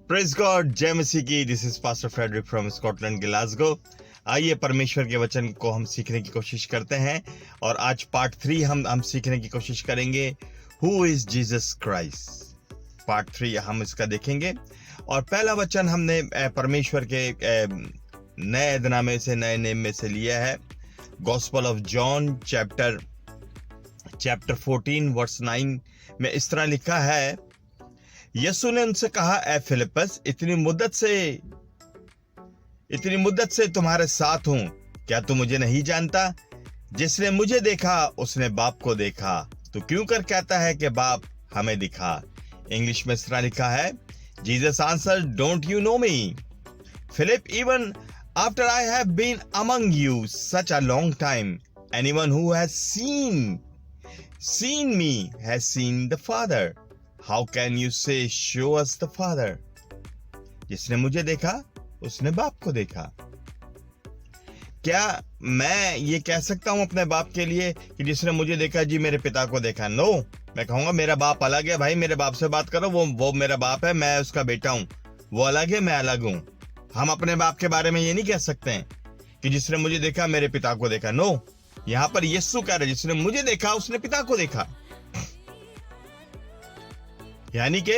Praise God, जय मसीह की। This is pastor Frederick from Scotland, Glasgow. आइए परमेश्वर के वचन को हम सीखने की कोशिश करते हैं और आज पार्ट 3 हम सीखने की कोशिश करेंगे। Who is Jesus Christ, part 3 हम इसका देखेंगे। और पहला वचन हमने परमेश्वर के नए अदनामे से, नए नेम में से लिया है। Gospel of John chapter 14 verse 9 में इस तरह लिखा है, यीशु ने उनसे कहा, ए फिलिपस, इतनी मुद्दत से तुम्हारे साथ हूं, क्या तू मुझे नहीं जानता? जिसने मुझे देखा उसने बाप को देखा। तो क्यों कर कहता है कि बाप हमें दिखा? इंग्लिश में इस तरह लिखा है, Jesus answer, don't you know me, Philip, even after I have been among you such a long time, anyone who has seen me has seen the Father. How can you say, show us the Father? जिसने मुझे देखा उसने बाप को देखा। क्या मैं ये कह सकता हूं अपने बाप के लिए कि जिसने मुझे देखा जी मेरे पिता को देखा? नो, मैं कहूंगा मेरा बाप अलग है। भाई मेरे बाप से बात करो, वो मेरा बाप है, मैं उसका बेटा हूं। वो अलग है, मैं अलग हूं। हम अपने बाप के बारे में ये नहीं कह सकते हैं कि जिसने मुझे देखा मेरे पिता को देखा। नो, यहां पर यीशु कह रहे, जिसने मुझे देखा उसने पिता को देखा। यानी कि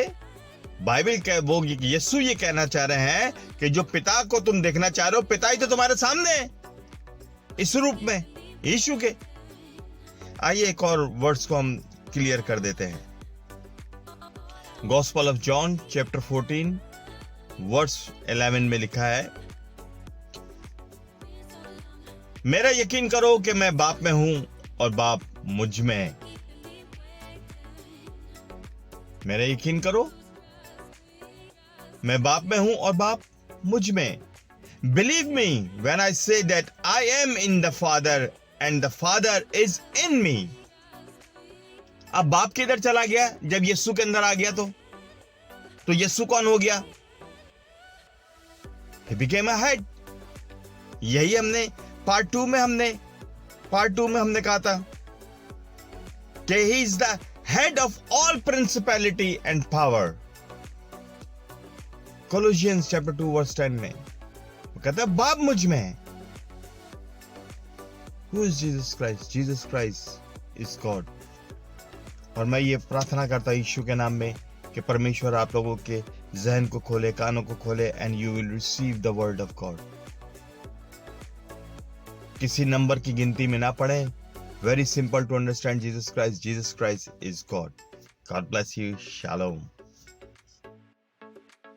बाइबल यीशु ये कहना चाह रहे हैं कि जो पिता को तुम देखना चाह रहे हो, पिता ही तो तुम्हारे सामने है इस रूप में, यीशु के। आइए एक और वर्ड्स को हम क्लियर कर देते हैं। Gospel of John chapter 14 verse 11 में लिखा है, मेरा यकीन करो कि मैं बाप में हूं और बाप मुझ में है। मेरा यकीन करो, मैं बाप में हूं और बाप मुझ में। Believe me when I say that I am in the father and the father is in me. अब बाप किधर चला गया? जब यीशु के अंदर आ गया तो यीशु कौन हो गया? He became a head। यही हमने पार्ट 2 में हमने कहा था कि he is the head of all principality and power। Colossians chapter 2 verse 10 में वो कहता है बाप मुझ में है। Who is Jesus Christ? Jesus Christ is God। और मैं ये प्रार्थना करता हूं यीशु के नाम में कि परमेश्वर आप लोगों के जहन को खोले, कानों को खोले, and you will receive the word of God। किसी नंबर की गिनती में ना पड़े। Very simple to understand Jesus Christ is God। God bless you। Shalom।